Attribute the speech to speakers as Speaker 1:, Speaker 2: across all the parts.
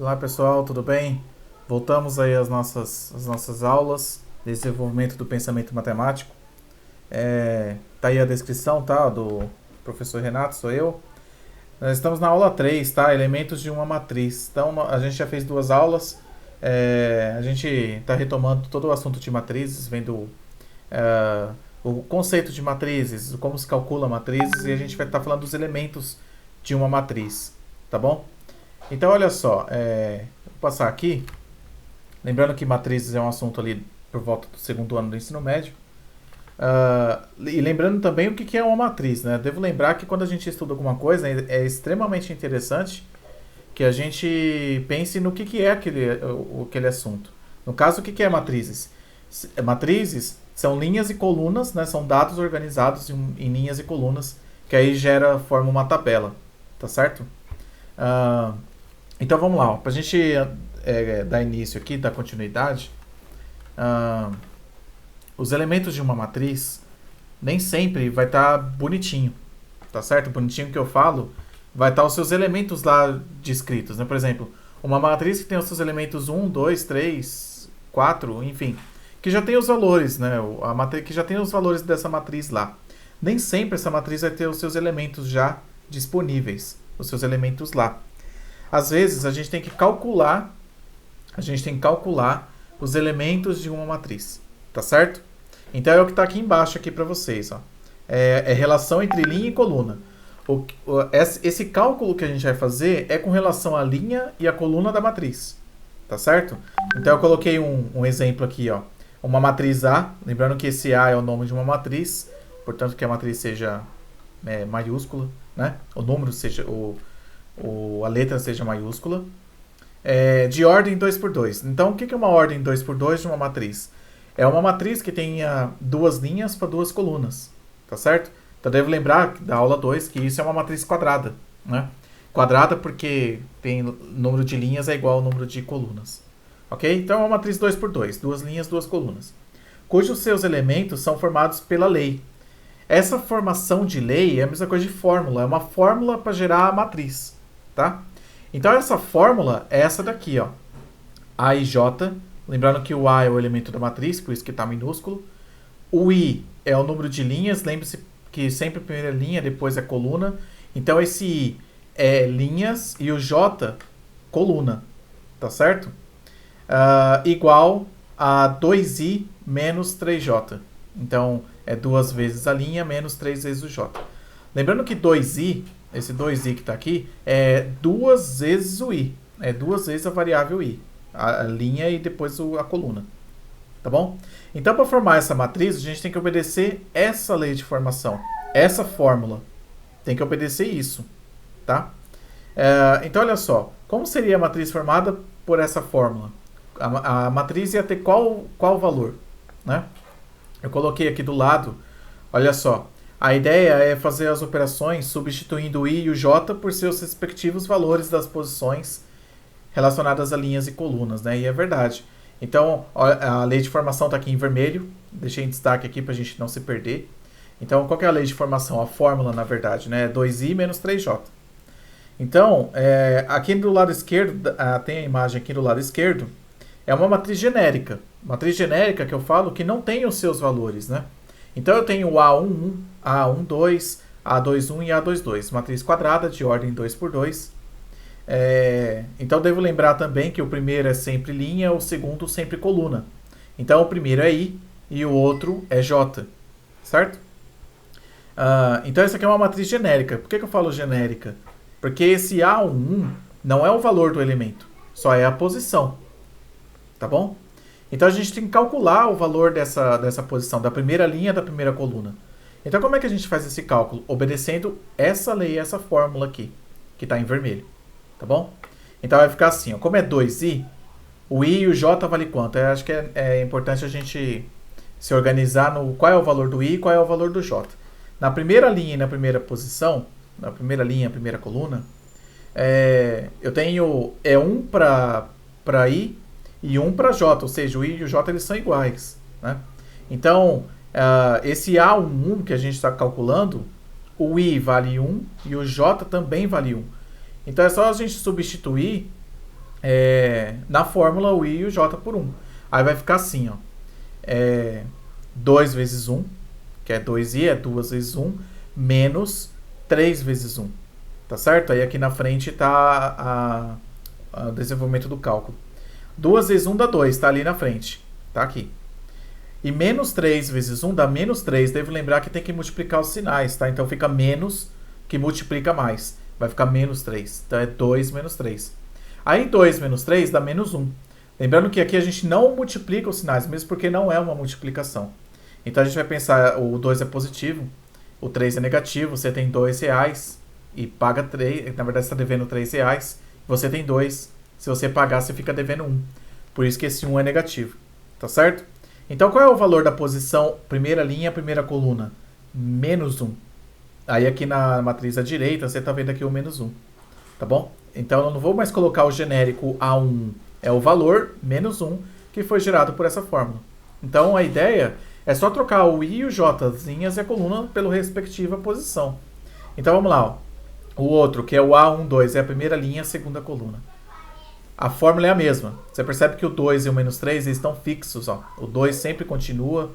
Speaker 1: Olá pessoal, tudo bem? Voltamos aí às nossas aulas de desenvolvimento do pensamento matemático. Tá aí a descrição, tá? Do professor Renato, sou eu. Nós estamos na aula 3, tá? Elementos de uma matriz. Então a gente já fez duas aulas. A gente está retomando todo o assunto de matrizes, vendo é, o conceito de matrizes, como se calcula matrizes, e a gente vai estar falando dos elementos de uma matriz, tá bom? Então olha só, vou passar aqui. Lembrando que matrizes é um assunto ali por volta do segundo ano do ensino médio. E lembrando também o que é uma matriz, né? Devo lembrar que quando a gente estuda alguma coisa, é extremamente interessante que a gente pense no que é aquele assunto. No caso, o que é matrizes? Matrizes são linhas e colunas, né? São dados organizados em linhas e colunas, que aí forma uma tabela, tá certo? Ah, então vamos lá, para a gente dar início aqui, dar continuidade. ah, os elementos de uma matriz nem sempre vai estar bonitinho, tá certo? Bonitinho que eu falo, vai estar os seus elementos lá descritos, né? Por exemplo, uma matriz que tem os seus elementos 1, 2, 3, 4, enfim, que já tem os valores, né? A matriz que já tem os valores dessa matriz lá. Nem sempre essa matriz vai ter os seus elementos já disponíveis, os seus elementos lá. Às vezes a gente tem que calcular os elementos de uma matriz, tá certo? Então é o que está aqui embaixo aqui para vocês, ó. É relação entre linha e coluna. Esse cálculo que a gente vai fazer é com relação à linha e à coluna da matriz, tá certo? Então eu coloquei um exemplo aqui, ó. Uma matriz A, lembrando que esse A é o nome de uma matriz, portanto que a matriz seja maiúscula, né? O número seja a letra seja maiúscula. De ordem 2 por 2. Então, o que é uma ordem 2 por 2 de uma matriz? É uma matriz que tenha duas linhas para duas colunas, tá certo? Então, devo lembrar da aula 2 que isso é uma matriz quadrada, né? Quadrada porque tem número de linhas é igual ao número de colunas, ok? Então, é uma matriz 2 por 2, duas linhas, duas colunas, cujos seus elementos são formados pela lei. Essa formação de lei é a mesma coisa de fórmula, é uma fórmula para gerar a matriz, tá? Então essa fórmula é essa daqui, ó. A e J, lembrando que o A é o elemento da matriz, por isso que está minúsculo. O I é o número de linhas, lembre-se que sempre a primeira linha, depois é coluna. Então esse I é linhas e o J, coluna, tá certo? Igual a 2I menos 3J. Então é duas vezes a linha menos 3 vezes o J. Lembrando que 2i, esse 2i que está aqui, é duas vezes o i. É duas vezes a variável i. A linha e depois a coluna. Tá bom? Então, para formar essa matriz, a gente tem que obedecer essa lei de formação. Essa fórmula. Tem que obedecer isso. Tá? Então, olha só. Como seria a matriz formada por essa fórmula? A matriz ia ter qual valor? Né? Eu coloquei aqui do lado, olha só. A ideia é fazer as operações substituindo o i e o j por seus respectivos valores das posições relacionadas a linhas e colunas, né? E é verdade. Então, a lei de formação está aqui em vermelho. Deixei em destaque aqui para a gente não se perder. Então, qual que é a lei de formação? A fórmula, na verdade, né? 2i menos 3j. Então, aqui do lado esquerdo, tem a imagem aqui do lado esquerdo, é uma matriz genérica. Matriz genérica que eu falo que não tem os seus valores, né? Então eu tenho A11, A12, A21 e A22. Matriz quadrada de ordem 2 por 2. Então devo lembrar também que o primeiro é sempre linha, o segundo sempre coluna. Então o primeiro é I e o outro é J. Certo? Então essa aqui é uma matriz genérica. Por que eu falo genérica? Porque esse A11 não é o valor do elemento, só é a posição. Tá bom? Então a gente tem que calcular o valor dessa posição, da primeira linha da primeira coluna. Então como é que a gente faz esse cálculo? Obedecendo essa lei, essa fórmula aqui, que está em vermelho. Tá bom? Então vai ficar assim, ó, como é 2i, o i e o j vale quanto? Eu acho que é importante a gente se organizar no qual é o valor do i e qual é o valor do j. Na primeira linha e na primeira posição, na primeira linha e primeira coluna, eu tenho 1 para i e 1 para j, ou seja, o i e o j eles são iguais, né? Então, esse A11 que a gente está calculando, o i vale 1 e o j também vale 1. Então é só a gente substituir na fórmula o i e o j por 1. Aí vai ficar assim, ó. 2 vezes 1, que é 2i, é 2 vezes 1, menos 3 vezes 1. Tá certo? Aí aqui na frente está o desenvolvimento do cálculo. 2 vezes 1 dá 2, tá ali na frente. Tá aqui. E menos 3 vezes 1 dá menos 3. Devo lembrar que tem que multiplicar os sinais, tá? Então fica menos que multiplica mais. Vai ficar menos 3. Então é 2 menos 3. Aí 2 menos 3 dá menos 1. Lembrando que aqui a gente não multiplica os sinais, mesmo porque não é uma multiplicação. Então a gente vai pensar, o 2 é positivo, o 3 é negativo, você tem R$2 e paga 3, na verdade você está devendo R$3, você tem 2, se você pagar você fica devendo 1. Por isso que esse 1 é negativo, tá certo? Então qual é o valor da posição primeira linha, primeira coluna? Menos 1. Aí aqui na matriz à direita você está vendo aqui o menos 1, tá bom? Então eu não vou mais colocar o genérico A1, é o valor menos 1 que foi gerado por essa fórmula. Então a ideia é só trocar o i e o j, as linhas e a coluna, pela respectiva posição. Então vamos lá, ó. O outro, que é o A12, é a primeira linha, a segunda coluna. A fórmula é a mesma. Você percebe que o 2 e o menos 3 eles estão fixos. Ó. O 2 sempre continua,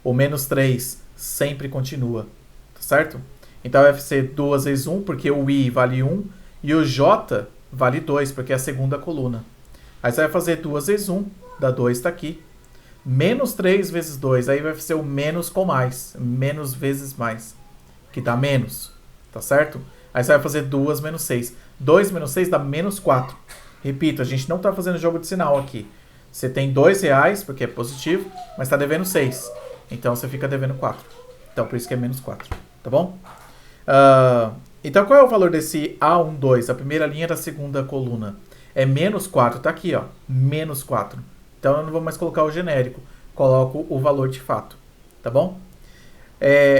Speaker 1: o menos 3 sempre continua. Tá certo? Então vai ser 2 vezes 1, porque o i vale 1, e o j vale 2, porque é a segunda coluna. Aí você vai fazer 2 vezes 1, dá 2, está aqui. Menos 3 vezes 2, aí vai ser o menos com mais. Menos vezes mais, que dá menos. Tá certo? Aí você vai fazer 2 menos 6. 2 menos 6 dá menos 4. Repito, a gente não está fazendo jogo de sinal aqui. Você tem R$2, porque é positivo, mas está devendo 6. Então você fica devendo 4. Então por isso que é menos 4. Tá bom? Então qual é o valor desse A12, a primeira linha da segunda coluna? É menos 4, tá aqui, ó. Menos 4. Então eu não vou mais colocar o genérico. Coloco o valor de fato. Tá bom?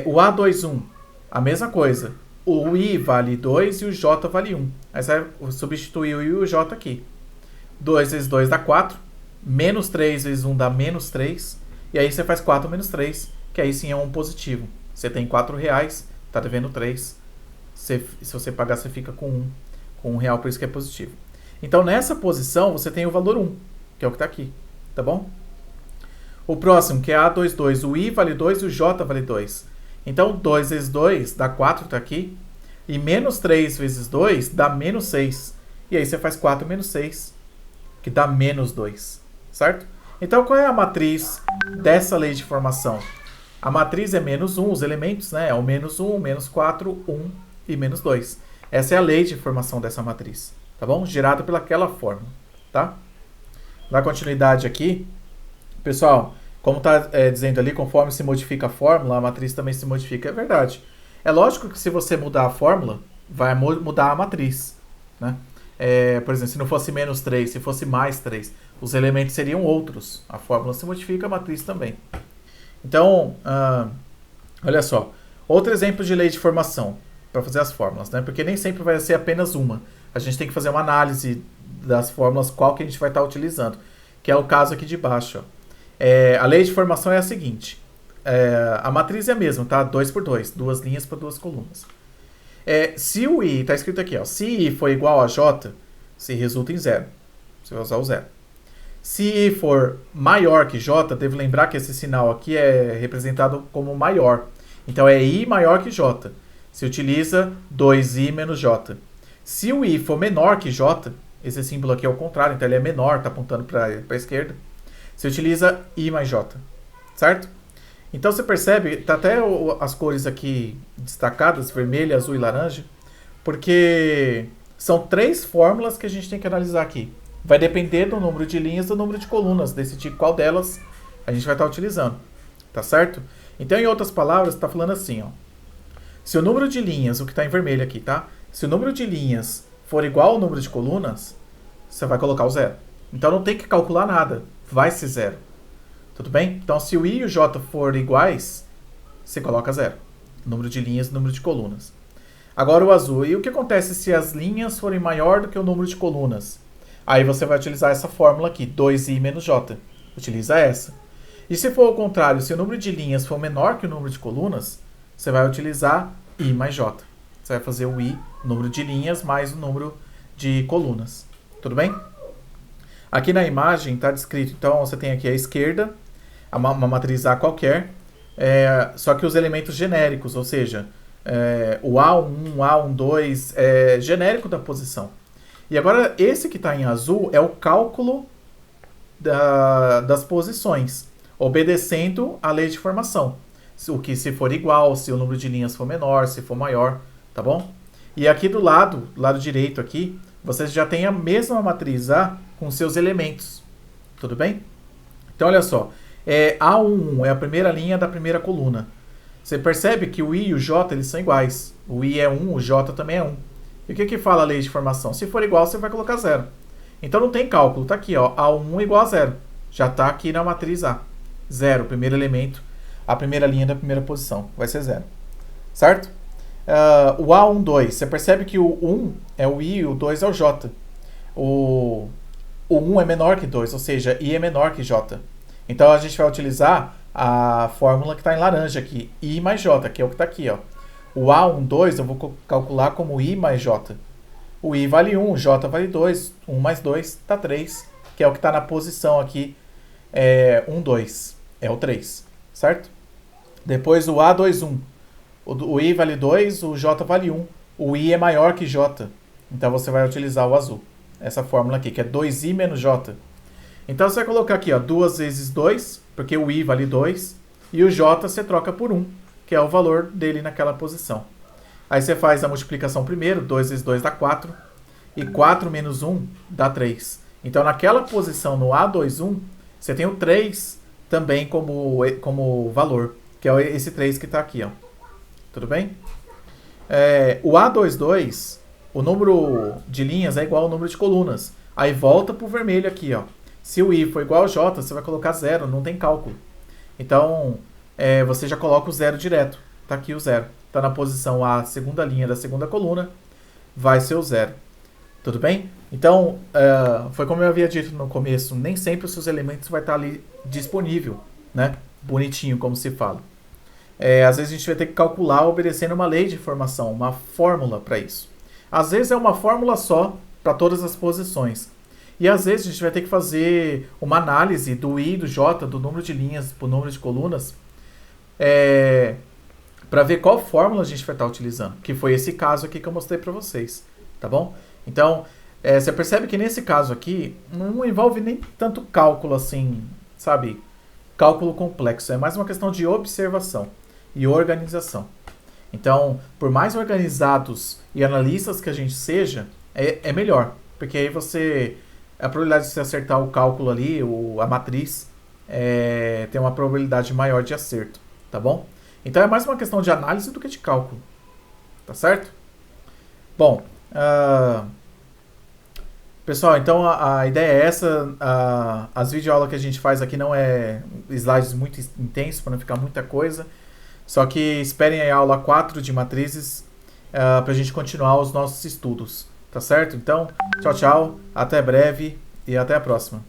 Speaker 1: O A21, a mesma coisa. O i vale 2 e o j vale 1. Aí você vai substituir o i e o j aqui. 2 vezes 2 dá 4. Menos 3 vezes 1 dá menos 3. E aí você faz 4 menos 3, que aí sim é um positivo. Você tem R$4, está devendo 3. Se você pagar, você fica com R$1, por isso que é positivo. Então nessa posição você tem o valor 1, que é o que está aqui. Tá bom? O próximo, que é A22, o i vale 2 e o j vale 2. Então 2 vezes 2 dá 4, tá aqui. E menos 3 vezes 2 dá menos 6. E aí você faz 4 menos 6, que dá menos 2. Certo? Então qual é a matriz dessa lei de formação? A matriz é menos 1, os elementos, né? É o menos 1, menos 4, 1 e menos 2. Essa é a lei de formação dessa matriz. Tá bom? Gerada pelaquela fórmula. Tá? Na continuidade aqui, pessoal, como está dizendo ali, conforme se modifica a fórmula, a matriz também se modifica. É verdade. É lógico que se você mudar a fórmula, vai mudar a matriz. Né? Por exemplo, se não fosse menos 3, se fosse mais 3, os elementos seriam outros. A fórmula se modifica, a matriz também. Então, olha só. Outro exemplo de lei de formação para fazer as fórmulas, né? Porque nem sempre vai ser apenas uma. A gente tem que fazer uma análise das fórmulas, qual que a gente vai estar utilizando. Que é o caso aqui de baixo, ó. A lei de formação é a seguinte. A matriz é a mesma, tá? 2 por 2. 2 linhas por 2 colunas. Se o i, está escrito aqui, ó. Se i for igual a j, se resulta em 0. Você vai usar o 0. Se i for maior que j, devo lembrar que esse sinal aqui é representado como maior. Então é i maior que j. Se utiliza 2i menos j. Se o i for menor que j, esse símbolo aqui é o contrário, então ele é menor, está apontando para a esquerda. Você utiliza i mais j, certo? Então você percebe, tá até as cores aqui destacadas, vermelho, azul e laranja, porque são 3 fórmulas que a gente tem que analisar aqui. Vai depender do número de linhas e do número de colunas, decidir qual delas a gente vai estar utilizando, tá certo? Então, em outras palavras, está falando assim, ó. Se o número de linhas, o que está em vermelho aqui, tá? Se o número de linhas for igual ao número de colunas, você vai colocar o 0. Então não tem que calcular nada, vai ser 0. Tudo bem? Então se o i e o j forem iguais, você coloca 0. Número de linhas e número de colunas. Agora o azul. E o que acontece se as linhas forem maior do que o número de colunas? Aí você vai utilizar essa fórmula aqui, 2i menos j. Utiliza essa. E se for o contrário, se o número de linhas for menor que o número de colunas, você vai utilizar i mais j. Você vai fazer o i, número de linhas, mais o número de colunas. Tudo bem? Aqui na imagem está descrito, então você tem aqui à esquerda, uma matriz A qualquer, só que os elementos genéricos, ou seja, o A1, A12 é genérico da posição. E agora esse que está em azul é o cálculo das posições, obedecendo à lei de formação. O que se for igual, se o número de linhas for menor, se for maior, tá bom? E aqui do lado direito aqui, vocês já têm a mesma matriz A com seus elementos, tudo bem? Então olha só, A11 é a primeira linha da primeira coluna. Você percebe que o I e o J eles são iguais. O I é 1, o J também é 1. E o que fala a lei de formação? Se for igual, você vai colocar 0. Então não tem cálculo, tá aqui, ó, A1 igual a 0. Já está aqui na matriz A. 0, primeiro elemento, a primeira linha da primeira posição, vai ser 0. Certo? O A12, você percebe que o 1 é o I e o 2 é o J. O 1 é menor que 2, ou seja, I é menor que J. Então a gente vai utilizar a fórmula que está em laranja aqui, I mais J, que é o que está aqui, ó. O A12 eu vou calcular como I mais J. O I vale 1, o J vale 2, 1 mais 2 dá 3, que é o que está na posição aqui, 1, 2, é o 3, certo? Depois o A21, o I vale 2, o J vale 1, o I é maior que J, então você vai utilizar o azul, essa fórmula aqui, que é 2I menos J. Então você vai colocar aqui, ó, 2 vezes 2, porque o I vale 2, e o J você troca por 1, que é o valor dele naquela posição. Aí você faz a multiplicação primeiro, 2 vezes 2 dá 4, e 4 menos 1 dá 3. Então naquela posição no A21, você tem o 3 também como valor, que é esse 3 que está aqui, ó. Tudo bem? O A22, o número de linhas é igual ao número de colunas. Aí volta para o vermelho aqui, ó. Se o I for igual ao J, você vai colocar 0, não tem cálculo. Então, você já coloca o 0 direto. Está aqui o 0. Está na posição A, segunda linha da segunda coluna, vai ser o 0. Tudo bem? Então, foi como eu havia dito no começo, nem sempre os seus elementos vai estar ali disponível, né? Bonitinho, como se fala. Às vezes a gente vai ter que calcular obedecendo uma lei de formação, uma fórmula para isso. Às vezes é uma fórmula só para todas as posições. E às vezes a gente vai ter que fazer uma análise do I e do J, do número de linhas para o número de colunas, para ver qual fórmula a gente vai estar utilizando, que foi esse caso aqui que eu mostrei para vocês, tá bom? Então, você percebe que nesse caso aqui, não envolve nem tanto cálculo assim, sabe? Cálculo complexo, é mais uma questão de observação e organização. Então, por mais organizados e analistas que a gente seja, é melhor, porque aí a probabilidade de você acertar o cálculo ali, a matriz, tem uma probabilidade maior de acerto, tá bom? Então é mais uma questão de análise do que de cálculo, tá certo? Bom, pessoal, então a ideia é essa. As videoaulas que a gente faz aqui não é slides muito intensos, para não ficar muita coisa. Só que esperem a aula 4 de matrizes para a gente continuar os nossos estudos, tá certo? Então, tchau, tchau, até breve e até a próxima.